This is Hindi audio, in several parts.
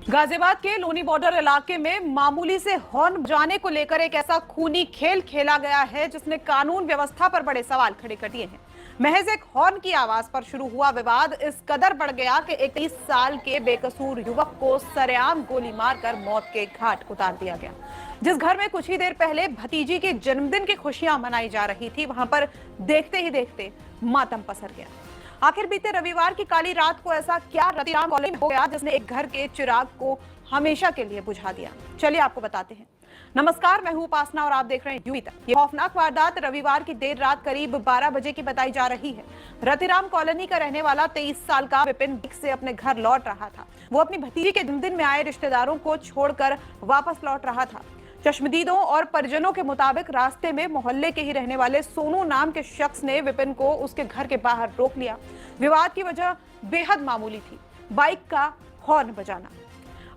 गाजियाबाद के लोनी बॉर्डर इलाके में मामूली से हॉर्न बजाने को लेकर एक ऐसा खूनी खेल खेला गया है जिसने कानून व्यवस्था पर बड़े सवाल खड़े कर दिए हैं। महज एक हॉर्न की आवाज पर शुरू हुआ विवाद इस कदर बढ़ गया कि 21 साल के बेकसूर युवक को सरेआम गोली मारकर मौत के घाट उतार दिया गया। जिस घर में कुछ ही देर पहले भतीजी के जन्मदिन की खुशियां मनाई जा रही थी, वहां पर देखते ही देखते मातम पसर गया। आखिर बीते रविवार की काली रात को ऐसा क्या रतिराम कॉलोनी में हो गया जिसने एक घर के चिराग को हमेशा के लिए बुझा दिया? चलिए आपको बताते हैं। नमस्कार, मैं हूं उपासना और आप देख रहे हैं यूवी तक। ये खौफनाक वारदात रविवार की देर रात करीब 12 बजे की बताई जा रही है। रतिराम कॉलोनी का रहने वाला 23 साल का विपिन से अपने घर लौट रहा था। वो अपनी भतीजी के जन्मदिन में आए रिश्तेदारों को छोड़कर वापस लौट रहा था। चश्मदीदों और परिजनों के मुताबिक रास्ते में मोहल्ले के ही रहने वाले सोनू नाम के शख्स ने विपिन को उसके घर के बाहर रोक लिया। विवाद की वजह बेहद मामूली थी, बाइक का हॉर्न बजाना।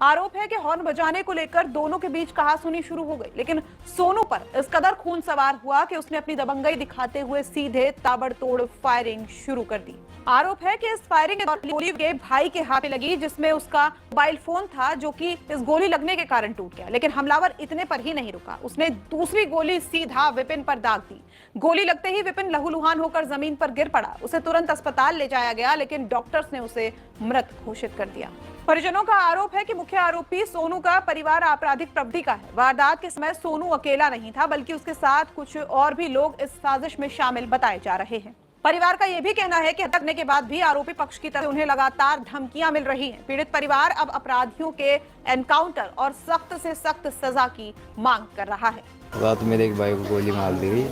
आरोप है कि हॉर्न बजाने को लेकर दोनों के बीच कहासुनी शुरू हो गई, लेकिन सोनू पर इस कदर खून सवार हुआ कि उसने अपनी दबंगई दिखाते हुए सीधे ताबड़तोड़ फायरिंग शुरू कर दी। आरोप है कि इस फायरिंग के दौरान गोली के भाई के हाथ में लगी, जिसमें उसका मोबाइल फोन था, जो कि इस गोली लगने के कारण टूट गया। लेकिन हमलावर इतने पर ही नहीं रुका, उसने दूसरी गोली सीधा विपिन पर दाग दी। गोली लगते ही विपिन लहूलुहान होकर जमीन पर गिर पड़ा। उसे तुरंत अस्पताल ले जाया गया, लेकिन डॉक्टर्स ने उसे मृत घोषित कर दिया। परिजनों का आरोप है कि मुख्य आरोपी सोनू का परिवार आपराधिक प्रवृत्ति का है। वारदात के समय सोनू अकेला नहीं था, बल्कि उसके साथ कुछ और भी लोग इस साजिश में शामिल बताए जा रहे हैं। परिवार का यह भी कहना है कि हत्या के बाद भी आरोपी पक्ष की तरफ से उन्हें लगातार धमकियां मिल रही हैं। पीड़ित परिवार अब अपराधियों के एनकाउंटर और सख्त से सख्त सजा की मांग कर रहा है। रात मेरे एक भाई को गोली मार दी गई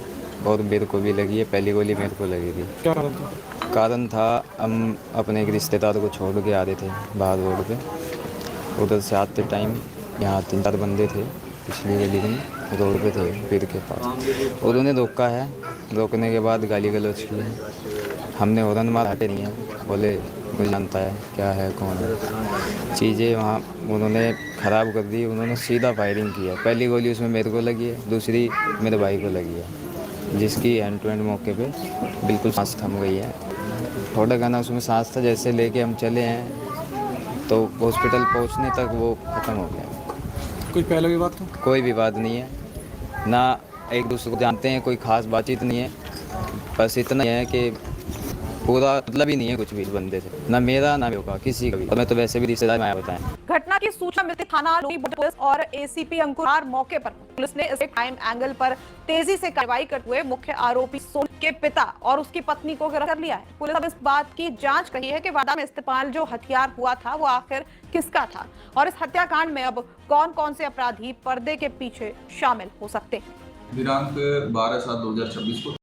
और मेरे को भी लगी है। पहली गोली मेरे को लगी थी। क्या कारण था? कारण था, हम अपने एक रिश्तेदार को छोड़ के आ रहे थे बाहर रोड पे। उधर से आते टाइम यहाँ 3-4 बंदे थे, पिछली गली में रोड पे थे पीर के पास। उन्होंने रोका है, रोकने के बाद गाली गलौज की है। हमने हॉर्न मारा, हटे नहीं है, बोले कोई जानता है क्या है कौन है। चीज़ें वहाँ उन्होंने ख़राब कर दी। उन्होंने सीधा फायरिंग की है। पहली गोली उसमें मेरे को लगी है, दूसरी मेरे भाई को लगी है, जिसकी हैंड टू हैंड मौके पे बिल्कुल सांस थम गई है। थोड़ा गाना उसमें सांस था। जैसे लेके हम चले हैं तो हॉस्पिटल पहुंचने तक वो ख़त्म हो गया। कोई पहले विवाद था? कोई विवाद नहीं है, ना एक दूसरे को जानते हैं, कोई ख़ास बातचीत नहीं है। बस इतना है कि पूरा मतलब ही नहीं है कुछ भी बंदे से, ना मेरा ना होगा किसी का भी। और मैं तो वैसे भी रिश्तेदार में आया बताएं। घटना की सूचना मिलते थाना लोनी पुलिस और एसीपी अंकुर मौके पर। पुलिस ने इस टाइम एंगल पर तेजी से कार्रवाई करते हुए मुख्य आरोपी सोनू के पिता और उसकी पत्नी को गिरफ्तार कर लिया है। पुलिस अब इस बात की जांच कर रही है कि वारदात में इस्तेमाल जो हथियार हुआ था वो आखिर किसका था, और इस हत्याकांड में अब कौन कौन से अपराधी पर्दे के पीछे शामिल हो सकते हैं। दिनांक 12/7/2026 को